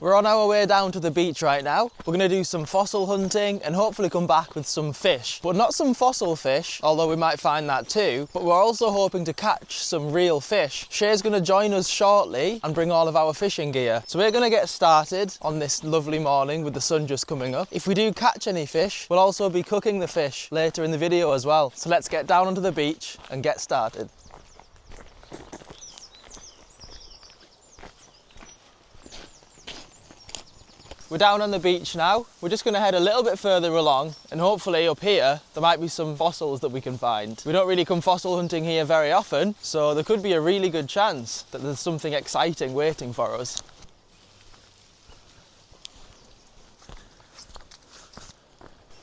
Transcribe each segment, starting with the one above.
We're on our way down to the beach right now. We're going to do some fossil hunting and hopefully come back with some fish. But not some fossil fish, although we might find that too. But we're also hoping to catch some real fish. Shay's going to join us shortly and bring all of our fishing gear. So we're going to get started on this lovely morning with the sun just coming up. If we do catch any fish, we'll also be cooking the fish later in the video as well. So let's get down onto the beach and get started. We're down on the beach now. We're just going to head a little bit further along and hopefully up here there might be some fossils that we can find. We don't really come fossil hunting here very often, so there could be a really good chance that there's something exciting waiting for us.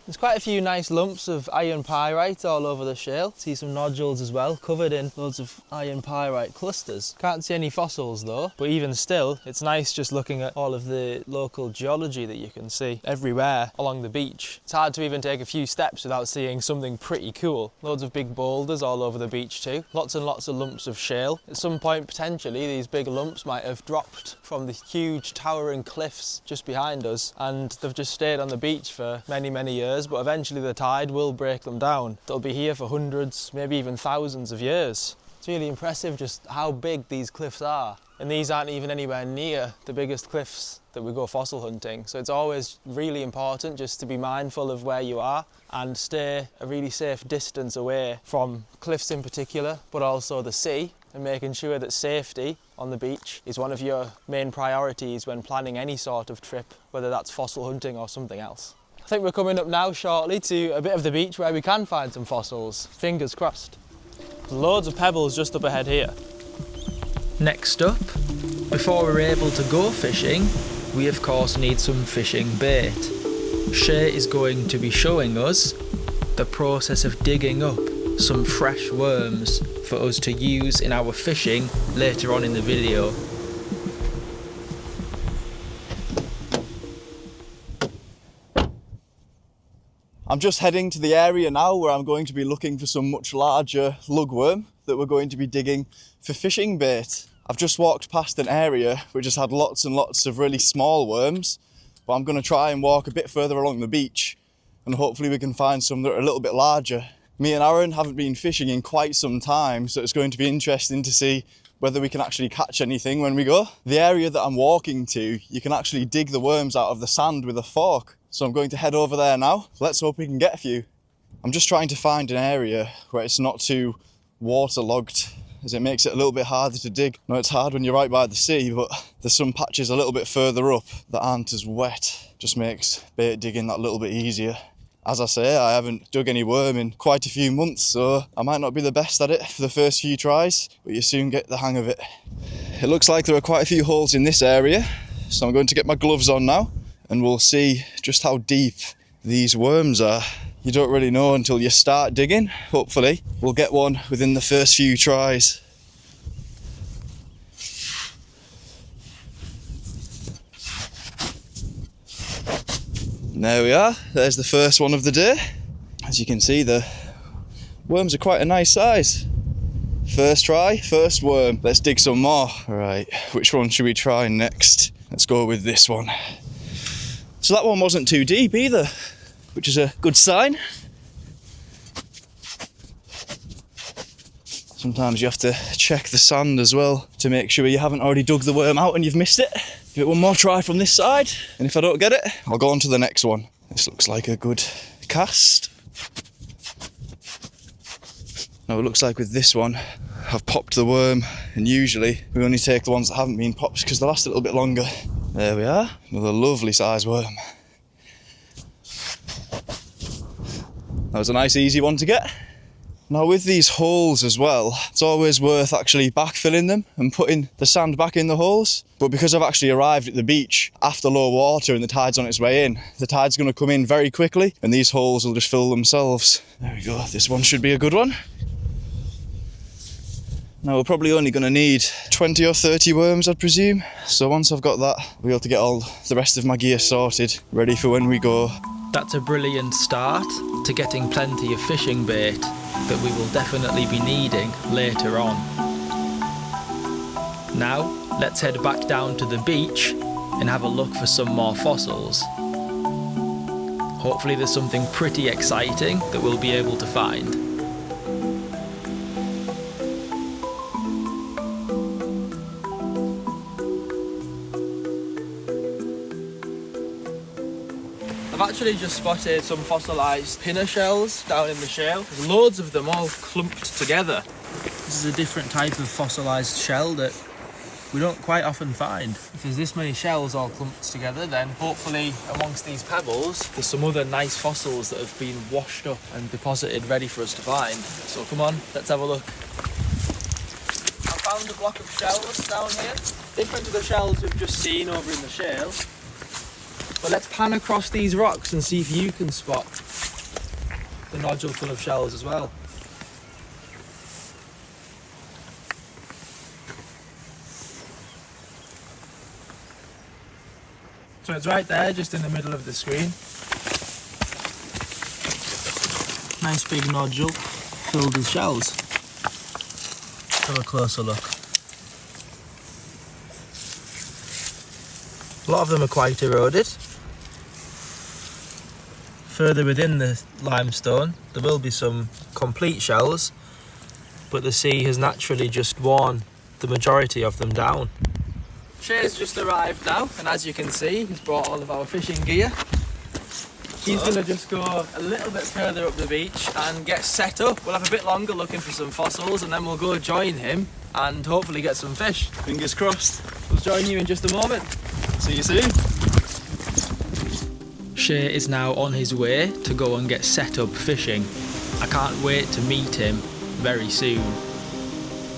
There's quite a few nice lumps of iron pyrite all over the shale. See some nodules as well, covered in loads of iron pyrite clusters. Can't see any fossils though, but even still, it's nice just looking at all of the local geology that you can see everywhere along the beach. It's hard to even take a few steps without seeing something pretty cool. Loads of big boulders all over the beach too. Lots and lots of lumps of shale. At some point, potentially, these big lumps might have dropped from the huge towering cliffs just behind us, and they've just stayed on the beach for many, many years. But eventually the tide will break them down. They'll be here for hundreds, maybe even thousands of years. It's really impressive just how big these cliffs are. And these aren't even anywhere near the biggest cliffs that we go fossil hunting. So it's always really important just to be mindful of where you are and stay a really safe distance away from cliffs in particular, but also the sea, and making sure that safety on the beach is one of your main priorities when planning any sort of trip, whether that's fossil hunting or something else. I think we're coming up now shortly to a bit of the beach where we can find some fossils. Fingers crossed. There's loads of pebbles just up ahead here. Next up, before we're able to go fishing, we of course need some fishing bait. Shay is going to be showing us the process of digging up some fresh worms for us to use in our fishing later on in the video. I'm just heading to the area now where I'm going to be looking for some much larger lugworm that we're going to be digging for fishing bait. I've just walked past an area which has had lots and lots of really small worms, but I'm going to try and walk a bit further along the beach and hopefully we can find some that are a little bit larger. Me and Aaron haven't been fishing in quite some time, so it's going to be interesting to see whether we can actually catch anything when we go. The area that I'm walking to, you can actually dig the worms out of the sand with a fork. So I'm going to head over there now. Let's hope we can get a few. I'm just trying to find an area where it's not too waterlogged, as it makes it a little bit harder to dig. I know it's hard when you're right by the sea, but there's some patches a little bit further up that aren't as wet. Just makes bait digging that little bit easier. As I say, I haven't dug any worm in quite a few months, so I might not be the best at it for the first few tries, but you soon get the hang of it. It looks like there are quite a few holes in this area, so I'm going to get my gloves on now and we'll see just how deep these worms are. You don't really know until you start digging. Hopefully we'll get one within the first few tries. And there we are, there's the first one of the day. As you can see, the worms are quite a nice size. First try, first worm. Let's dig some more. Right, which one should we try next? Let's go with this one. So that one wasn't too deep either, which is a good sign. Sometimes you have to check the sand as well to make sure you haven't already dug the worm out and you've missed it. Give it one more try from this side, and if I don't get it, I'll go on to the next one. This looks like a good cast. Now it looks like with this one, I've popped the worm, and usually we only take the ones that haven't been popped because they last a little bit longer. There we are, another lovely size worm. That was a nice easy one to get. Now with these holes as well, it's always worth actually backfilling them and putting the sand back in the holes. But because I've actually arrived at the beach after low water and the tide's on its way in, the tide's going to come in very quickly and these holes will just fill themselves. There we go, this one should be a good one. Now we're probably only going to need 20 or 30 worms, I'd presume. So once I've got that, I'll be able to get all the rest of my gear sorted, ready for when we go. That's a brilliant start to getting plenty of fishing bait that we will definitely be needing later on. Now, let's head back down to the beach and have a look for some more fossils. Hopefully there's something pretty exciting that we'll be able to find. I've actually just spotted some fossilised pinner shells down in the shale. There's loads of them all clumped together. This is a different type of fossilised shell that we don't quite often find. If there's this many shells all clumped together, then hopefully amongst these pebbles there's some other nice fossils that have been washed up and deposited ready for us to find. So come on, let's have a look. I found a block of shells down here, different to the shells we've just seen over in the shale. But let's pan across these rocks and see if you can spot the nodule full of shells as well. So it's right there, just in the middle of the screen. Nice big nodule filled with shells. Let's have a closer look. A lot of them are quite eroded. Further within the limestone, there will be some complete shells, but the sea has naturally just worn the majority of them down. Shay's just arrived now, and as you can see, he's brought all of our fishing gear. He's going to just go a little bit further up the beach and get set up. We'll have a bit longer looking for some fossils, and then we'll go join him and hopefully get some fish. Fingers crossed. We'll join you in just a moment. See you soon. Shay is now on his way to go and get set up fishing. I can't wait to meet him very soon.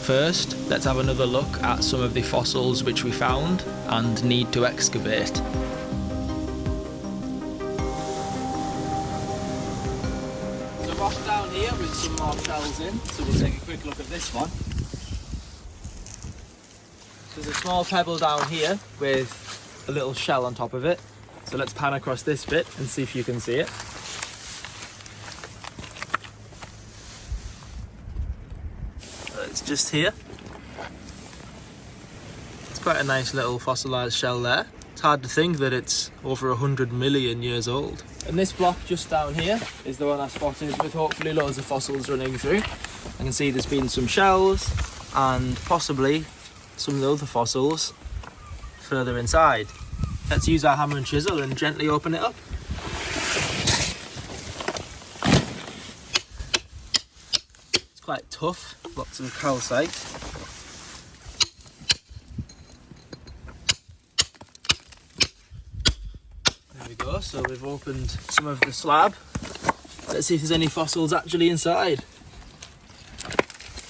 First, let's have another look at some of the fossils which we found and need to excavate. There's a rock down here with some more shells in, so we'll take a quick look at this one. There's a small pebble down here with a little shell on top of it. So let's pan across this bit and see if you can see it. It's just here. It's quite a nice little fossilised shell there. It's hard to think that it's over 100 million years old. And this block just down here is the one I spotted with hopefully loads of fossils running through. I can see there's been some shells and possibly some of the other fossils further inside. Let's use our hammer and chisel and gently open it up. It's quite tough, lots of calcite. There we go, so we've opened some of the slab. Let's see if there's any fossils actually inside.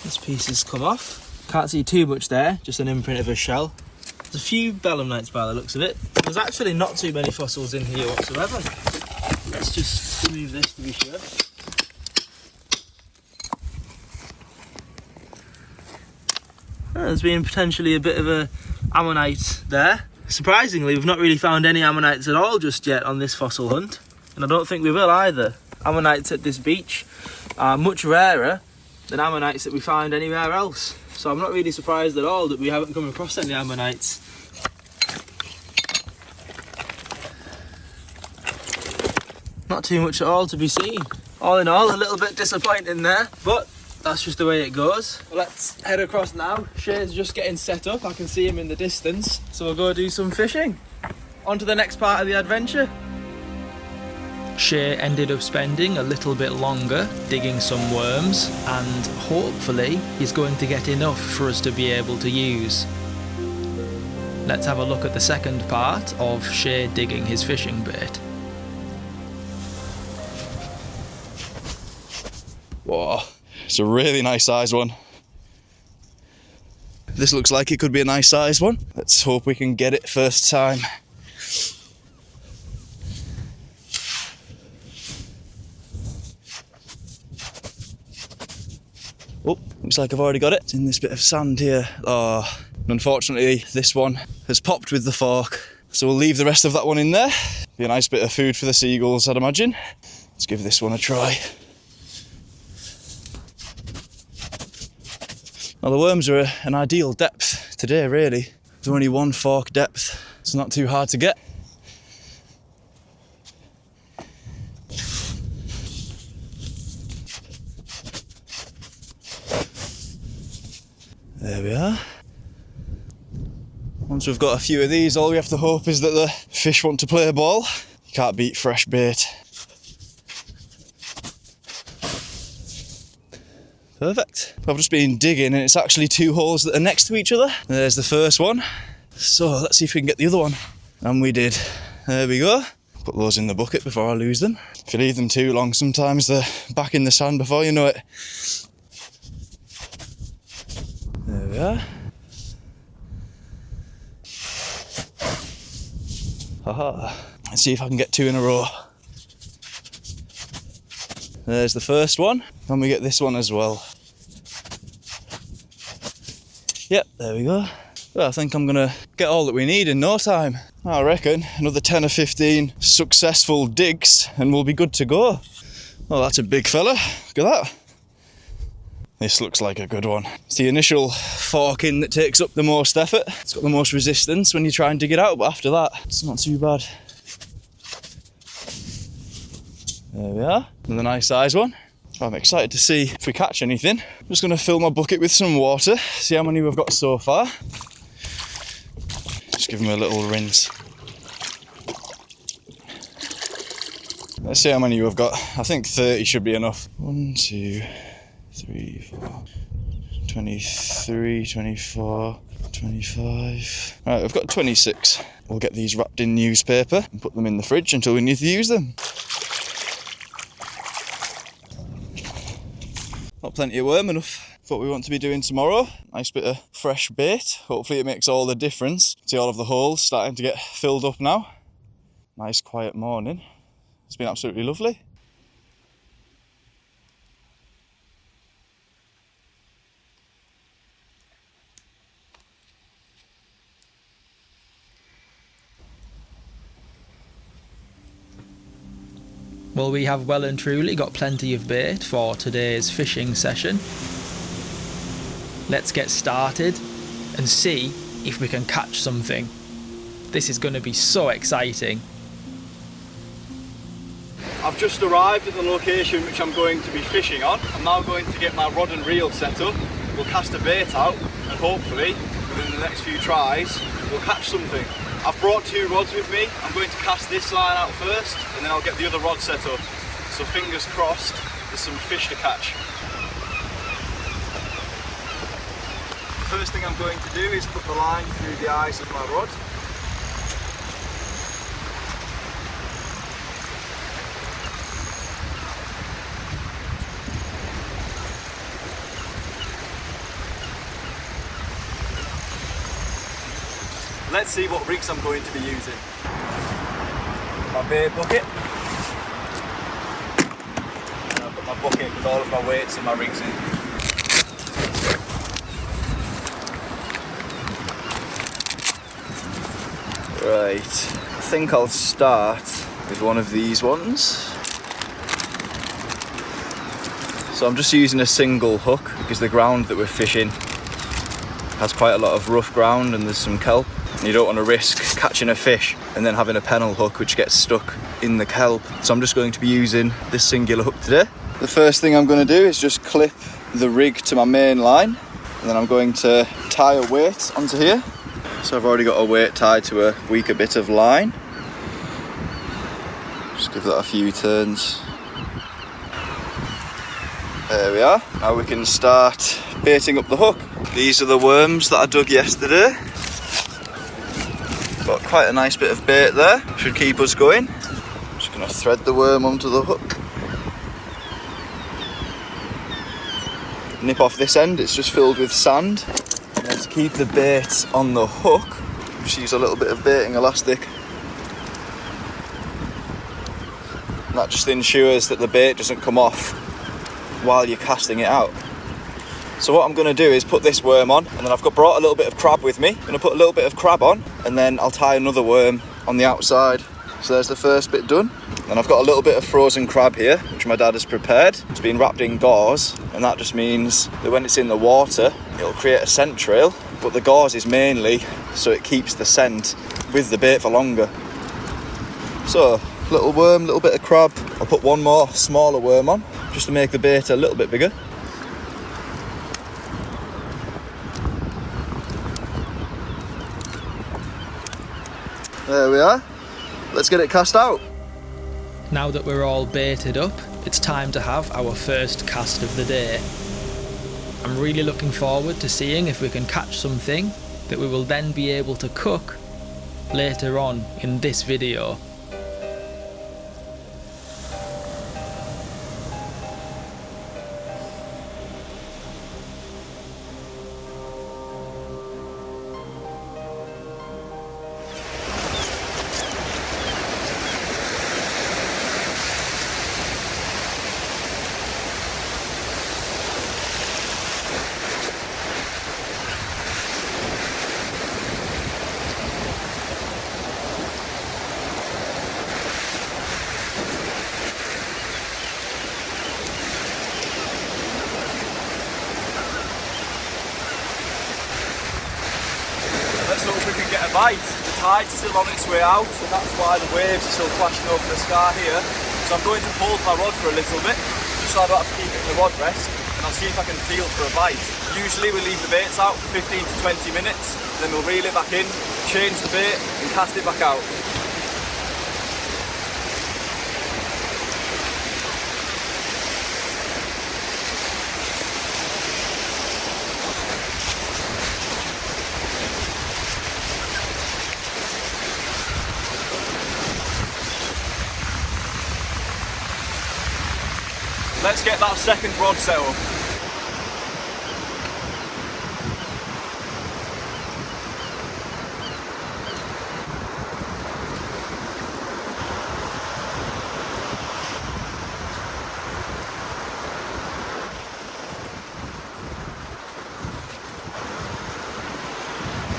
This piece has come off. Can't see too much there, just an imprint of a shell. There's a few belemnites by the looks of it. There's actually not too many fossils in here whatsoever. Let's just remove this to be sure. There's been potentially a bit of a ammonite there. Surprisingly, we've not really found any ammonites at all just yet on this fossil hunt. And I don't think we will either. Ammonites at this beach are much rarer than ammonites that we find anywhere else. So I'm not really surprised at all that we haven't come across any ammonites. Not too much at all to be seen. All in all, a little bit disappointing there, but that's just the way it goes. Well, let's head across now. Shay's just getting set up. I can see him in the distance. So we'll go do some fishing. On to the next part of the adventure. Shay ended up spending a little bit longer digging some worms, and hopefully he's going to get enough for us to be able to use. Let's have a look at the second part of Shay digging his fishing bait. Whoa, it's a really nice size one. This looks like it could be a nice size one. Let's hope we can get it first time. Oh, looks like I've already got it. It's in this bit of sand here. Oh, unfortunately this one has popped with the fork. So we'll leave the rest of that one in there. Be a nice bit of food for the seagulls, I'd imagine. Let's give this one a try. Now the worms are an ideal depth today, really. There's only one fork depth, It's not too hard to get. There we are. Once we've got a few of these, all we have to hope is that the fish want to play ball. You can't beat fresh bait. Perfect. I've just been digging and it's actually 2 holes that are next to each other. There's the first one. So let's see if we can get the other one. And we did. There we go. Put those in the bucket before I lose them. If you leave them too long, sometimes they're back in the sand before you know it. There we are. Haha. Let's see if I can get 2 in a row. There's the first one, and we get this one as well. Yep, there we go. Well, I think I'm gonna get all that we need in no time. I reckon another 10 or 15 successful digs and we'll be good to go. Well, that's a big fella. Look at that. This looks like a good one. It's the initial forking that takes up the most effort. It's got the most resistance when you try and dig it out, but after that, it's not too bad. There we are, another nice size one. I'm excited to see if we catch anything. I'm just gonna fill my bucket with some water, see how many we've got so far. Just give them a little rinse. Let's see how many we've got. I think 30 should be enough. 1, 2, 3, 4, 23, 24, 25. Right, we've got 26. We'll get these wrapped in newspaper and put them in the fridge until we need to use them. Got plenty of worm, enough for what we want to be doing tomorrow. Nice bit of fresh bait. Hopefully it makes all the difference. See all of the holes starting to get filled up now. Nice quiet morning. It's been absolutely lovely. Well, we have well and truly got plenty of bait for today's fishing session. Let's get started and see if we can catch something. This is going to be so exciting. I've just arrived at the location which I'm going to be fishing on. I'm now going to get my rod and reel set up. We'll cast a bait out and hopefully within the next few tries we'll catch something. I've brought 2 rods with me. I'm going to cast this line out first and then I'll get the other rod set up. So fingers crossed there's some fish to catch. The first thing I'm going to do is put the line through the eyes of my rod. Let's see what rigs I'm going to be using. My bait bucket. And I've got my bucket with all of my weights and my rigs in. Right, I think I'll start with one of these ones. So I'm just using a single hook because the ground that we're fishing has quite a lot of rough ground and there's some kelp. And you don't want to risk catching a fish and then having a pennel hook which gets stuck in the kelp. So I'm just going to be using this singular hook today. The first thing I'm going to do is just clip the rig to my main line and then I'm going to tie a weight onto here. So I've already got a weight tied to a weaker bit of line. Just give that a few turns. There we are. Now we can start baiting up the hook. These are the worms that I dug yesterday. Got quite a nice bit of bait there, should keep us going. Just going to thread the worm onto the hook. Nip off this end, it's just filled with sand. And then to keep the bait on the hook, just use a little bit of baiting elastic. And that just ensures that the bait doesn't come off while you're casting it out. So what I'm going to do is put this worm on, and then I've brought a little bit of crab with me. I'm going to put a little bit of crab on, and then I'll tie another worm on the outside. So there's the first bit done. And I've got a little bit of frozen crab here, which my dad has prepared. It's been wrapped in gauze, and that just means that when it's in the water, it'll create a scent trail. But the gauze is mainly so it keeps the scent with the bait for longer. So, little worm, little bit of crab. I'll put one more smaller worm on, just to make the bait a little bit bigger. There we are. Let's get it cast out. Now that we're all baited up, it's time to have our first cast of the day. I'm really looking forward to seeing if we can catch something that we will then be able to cook later on in this video. Let's hope we can get a bite. The tide's still on its way out, and that's why the waves are still flashing over the sky here. So I'm going to hold my rod for a little bit, just so I don't have to keep it in the rod rest, and I'll see if I can feel for a bite. Usually we leave the baits out for 15 to 20 minutes, then we'll reel it back in, change the bait, and cast it back out. Let's get that second rod set up.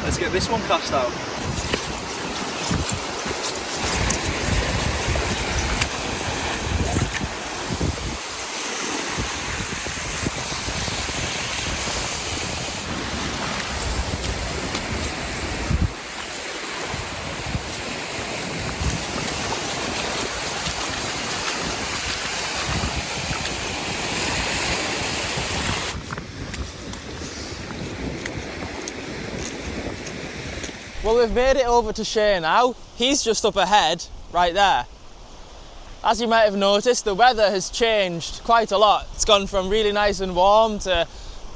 Let's get this one cast out. Well, we've made it over to Shea now. He's just up ahead, right there. As you might have noticed, the weather has changed quite a lot. It's gone from really nice and warm to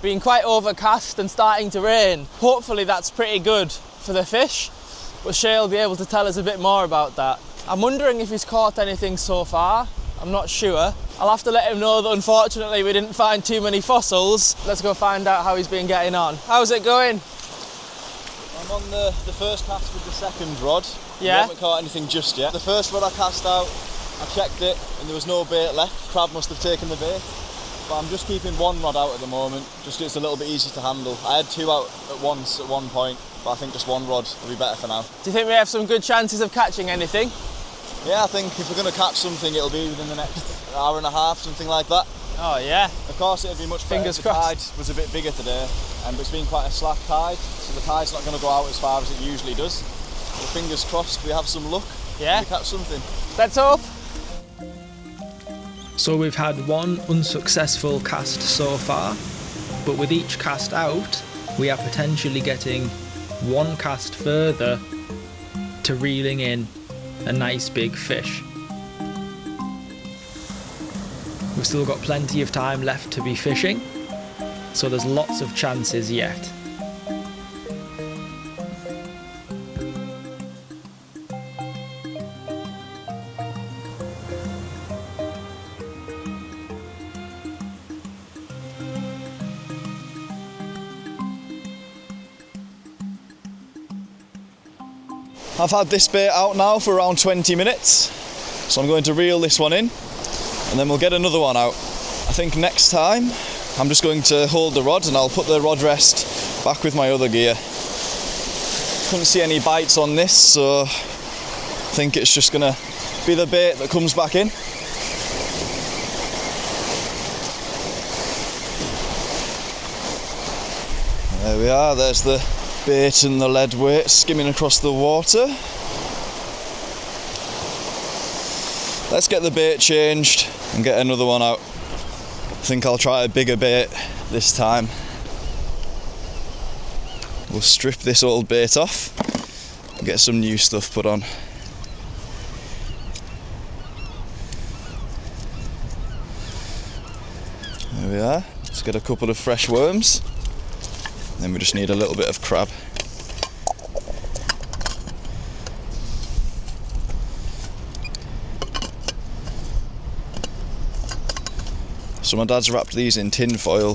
being quite overcast and starting to rain. Hopefully that's pretty good for the fish, but Shea will be able to tell us a bit more about that. I'm wondering if he's caught anything so far. I'm not sure. I'll have to let him know that unfortunately we didn't find too many fossils. Let's go find out how he's been getting on. How's it going? I'm on the first cast with the second rod. Yeah. We haven't caught anything just yet. The first rod I cast out, I checked it and there was no bait left. Crab must have taken the bait. But I'm just keeping one rod out at the moment, just so it's a little bit easier to handle. I had two out at once at one point, but I think just one rod will be better for now. Do you think we have some good chances of catching anything? Yeah, I think if we're going to catch something, it'll be within the next hour and a half, something like that. Oh yeah. Of course, it'd be much better Fingers if the tide crossed. was a bit bigger today, but it's been quite a slack tide, so the tide's not going to go out as far as it usually does. But fingers crossed, we have some luck. Yeah. We catch something. Let's hope. So we've had one unsuccessful cast so far, but with each cast out, we are potentially getting one cast further to reeling in a nice big fish. We've still got plenty of time left to be fishing, so there's lots of chances yet. I've had this bait out now for around 20 minutes, so I'm going to reel this one in and then we'll get another one out. I think next time I'm just going to hold the rod and I'll put the rod rest back with my other gear. Couldn't see any bites on this, so I think it's just going to be the bait that comes back in. There we are, there's the bait and the lead weight skimming across the water. Let's get the bait changed and get another one out. I think I'll try a bigger bait this time. We'll strip this old bait off and get some new stuff put on. There we are. Let's get a couple of fresh worms. Then we just need a little bit of crab. So my dad's wrapped these in tin foil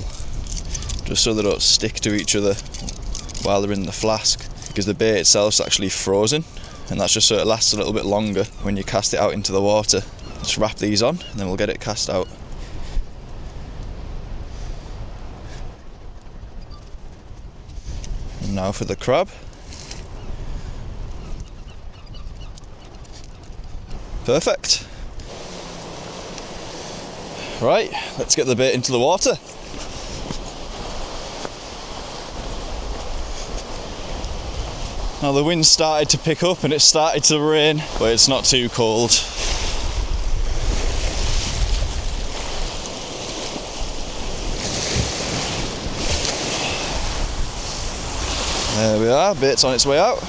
just so they don't stick to each other while they're in the flask, because the bait itself's actually frozen, and that's just so it lasts a little bit longer when you cast it out into the water. Let's wrap these on and then we'll get it cast out. And now for the crab. Perfect. Right, let's get the bait into the water. Now the wind started to pick up and it started to rain, but it's not too cold. There we are, bait's on its way out.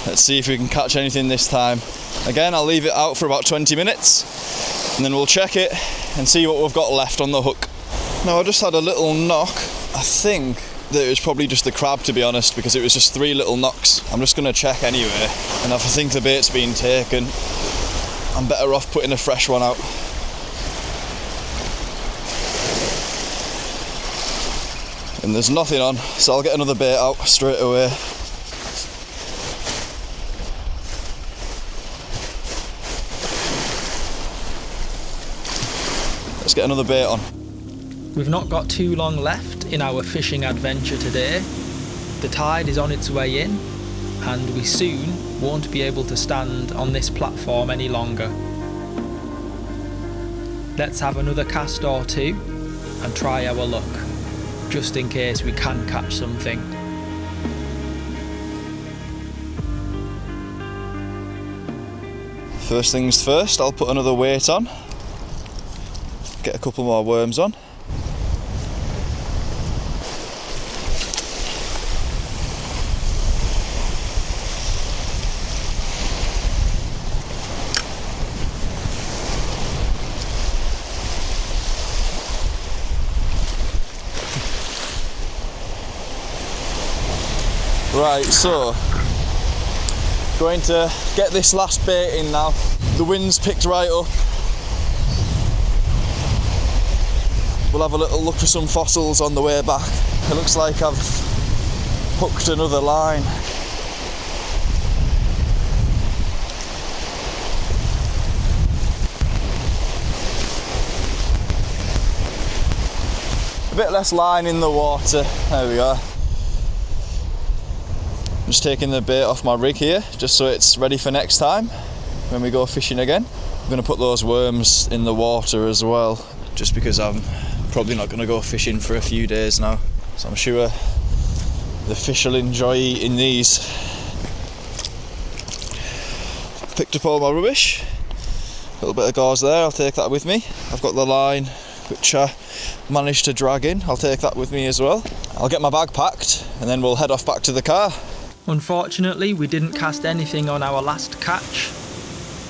Let's see if we can catch anything this time. Again, I'll leave it out for about 20 minutes and then we'll check it and see what we've got left on the hook. Now I just had a little knock. I think that it was probably just the crab, to be honest, because it was just 3 little knocks. I'm just going to check anyway, and if I think the bait's been taken, I'm better off putting a fresh one out. And there's nothing on, so I'll get another bait out straight away. Let's get another bait on. We've not got too long left in our fishing adventure today. The tide is on its way in, and we soon won't be able to stand on this platform any longer. Let's have another cast or two and try our luck, just in case we can catch something. First things first, I'll put another weight on. Get a couple more worms on. Right, so going to get this last bait in now. The wind's picked right up. We'll have a little look for some fossils on the way back. It looks like I've hooked another line. A bit less line in the water. There we are. I'm just taking the bait off my rig here, just so it's ready for next time when we go fishing again. I'm going to put those worms in the water as well, just because I'm probably not going to go fishing for a few days now, so I'm sure the fish will enjoy eating these. Picked up all my rubbish, a little bit of gauze there, I'll take that with me. I've got the line which I managed to drag in, I'll take that with me as well. I'll get my bag packed and then we'll head off back to the car. Unfortunately, we didn't cast anything on our last catch,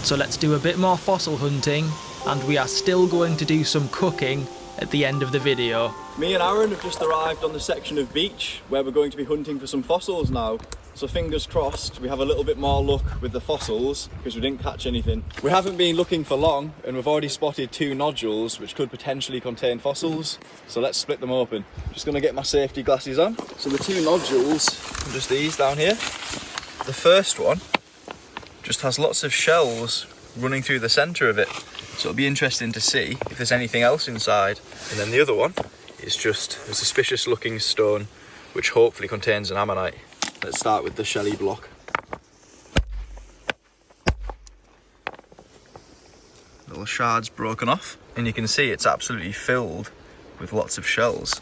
so let's do a bit more fossil hunting, and we are still going to do some cooking at the end of the video. Me and Aaron have just arrived on the section of beach where we're going to be hunting for some fossils now. So fingers crossed we have a little bit more luck with the fossils, because we didn't catch anything. We haven't been looking for long and we've already spotted 2 nodules which could potentially contain fossils. So let's split them open. Just going to get my safety glasses on. So the 2 nodules are just these down here. The first one just has lots of shells running through the centre of it. So it'll be interesting to see if there's anything else inside. And then the other one is just a suspicious looking stone which hopefully contains an ammonite. Let's start with the shelly block. little shards broken off, and you can see it's absolutely filled with lots of shells.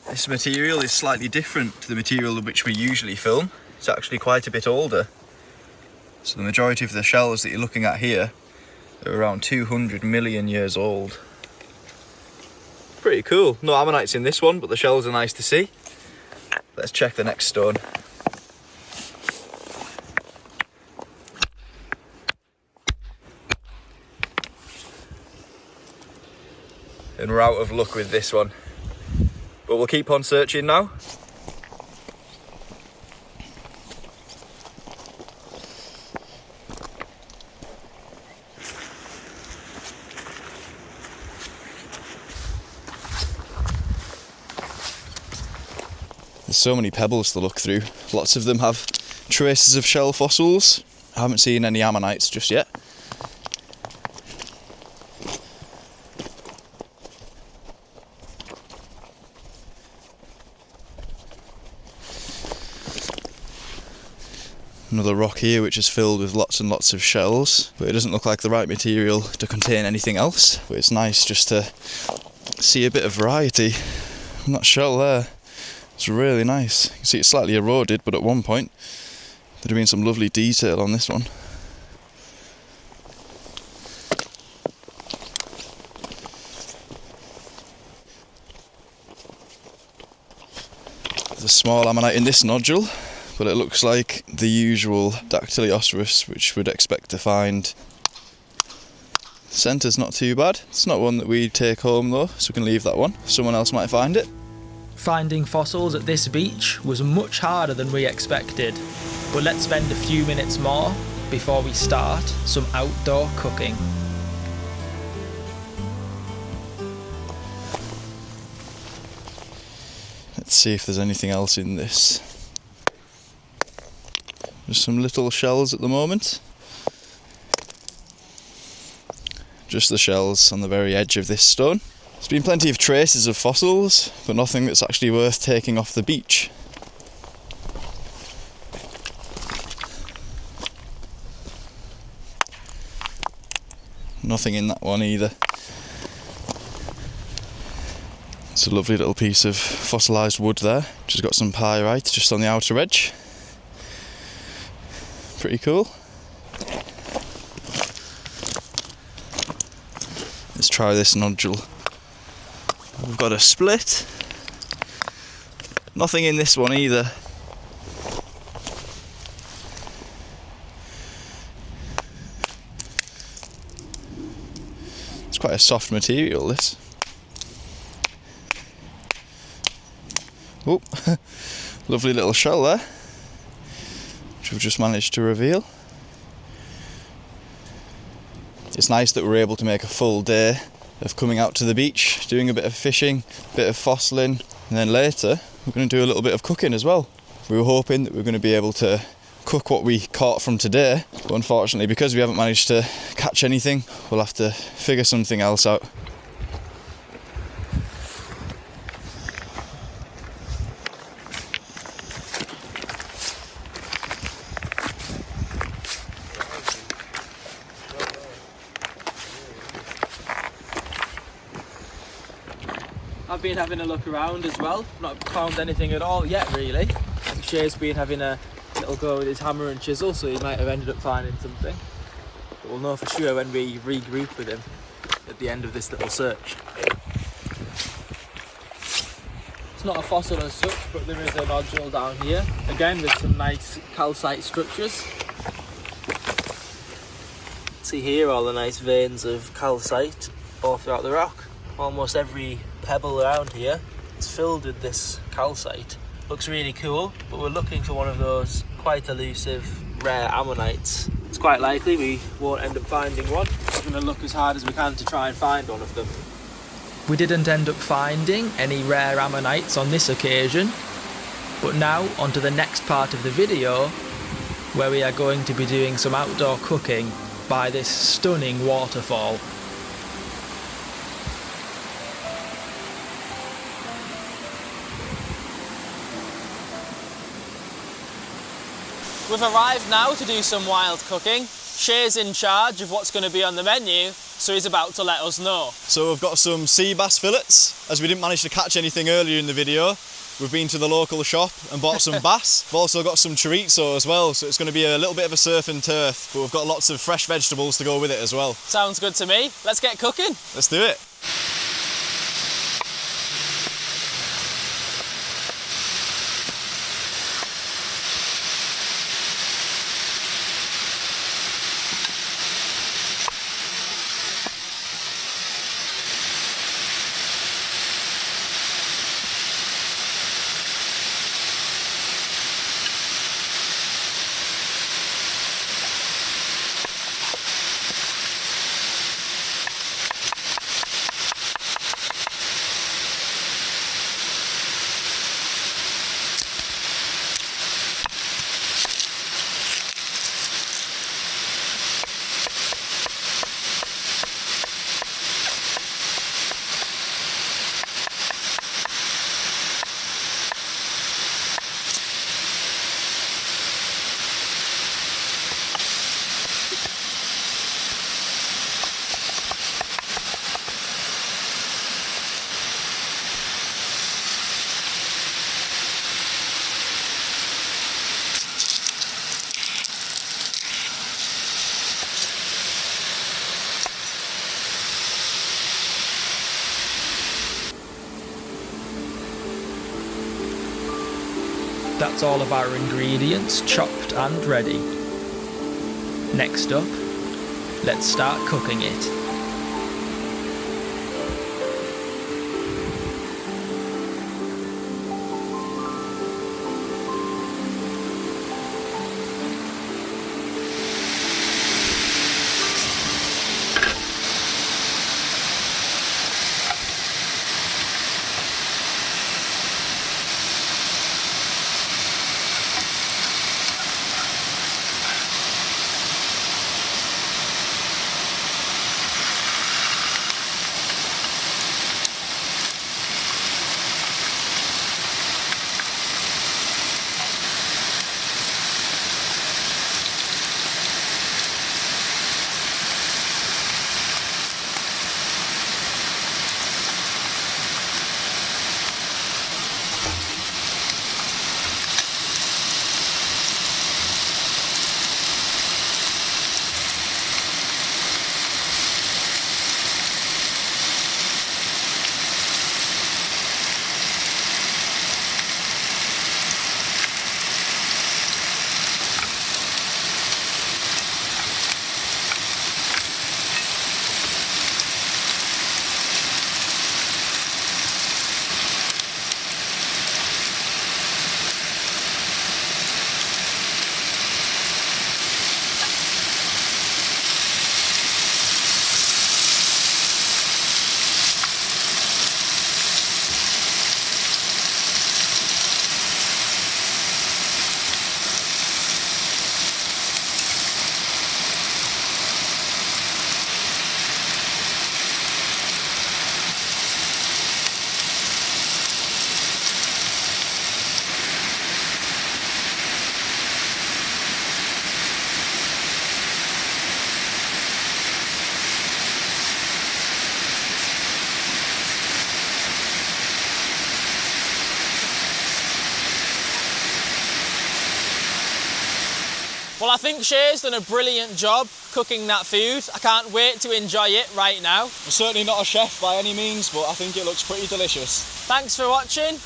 This material is slightly different to the material which we usually film. It's actually quite a bit older. So the majority of the shells that you're looking at here are around 200 million years old. Pretty cool. No ammonites in this one, but the shells are nice to see. Let's check the next stone. And we're out of luck with this one. But we'll keep on searching now. There's so many pebbles to look through. Lots of them have traces of shell fossils. I haven't seen any ammonites just yet. Another rock here which is filled with lots and lots of shells, but it doesn't look like the right material to contain anything else. But it's nice just to see a bit of variety from that shell there. It's really nice. You can see it's slightly eroded, but at one point there'd have been some lovely detail on this one. There's a small ammonite in this nodule, but it looks like the usual Dactyliosauros which we'd expect to find. The centre's not too bad. It's not one that we'd take home though, so we can leave that one. Someone else might find it. Finding fossils at this beach was much harder than we expected, but let's spend a few minutes more before we start some outdoor cooking. Let's see if there's anything else in this. There's some little shells at the moment. Just the shells on the very edge of this stone. There's been plenty of traces of fossils, but nothing that's actually worth taking off the beach. Nothing in that one either. It's a lovely little piece of fossilised wood there, which has got some pyrite just on the outer edge. Pretty cool. Let's try this nodule. We've got a split. Nothing in this one either. It's quite a soft material, this. Oh, lovely little shell there, which we've just managed to reveal. It's nice that we're able to make a full day of coming out to the beach, doing a bit of fishing, a bit of fossiling, and then later we're going to do a little bit of cooking as well. We were hoping that we were going to be able to cook what we caught from today, but unfortunately because we haven't managed to catch anything, we'll have to figure something else out. I've been having a look around as well, not found anything at all yet really. Shay's been having a little go with his hammer and chisel, so he might have ended up finding something. But we'll know for sure when we regroup with him at the end of this little search. It's not a fossil as such, but there is a nodule down here. Again with some nice calcite structures. See here all the nice veins of calcite all throughout the rock. Almost every pebble around here is filled with this calcite. Looks really cool, but we're looking for one of those quite elusive, rare ammonites. It's quite likely we won't end up finding one. We're going to look as hard as we can to try and find one of them. We didn't end up finding any rare ammonites on this occasion, but now onto the next part of the video, where we are going to be doing some outdoor cooking by this stunning waterfall. We've arrived now to do some wild cooking. Shay's in charge of what's going to be on the menu, so he's about to let us know. So we've got some sea bass fillets, as we didn't manage to catch anything earlier in the video. We've been to the local shop and bought some bass. We've also got some chorizo as well, so it's going to be a little bit of a surf and turf, but we've got lots of fresh vegetables to go with it as well. Sounds good to me. Let's get cooking. Let's do it. That's all of our ingredients chopped and ready. Next up, let's start cooking it. Well, I think Shay's done a brilliant job cooking that food. I can't wait to enjoy it right now. I'm certainly not a chef by any means, but I think it looks pretty delicious. Thanks for watching,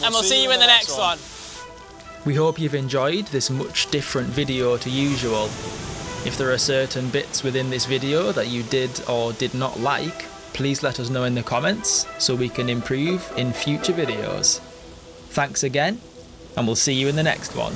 and we'll see you in the next one. We hope you've enjoyed this much different video to usual. If there are certain bits within this video that you did or did not like, please let us know in the comments so we can improve in future videos. Thanks again, and we'll see you in the next one.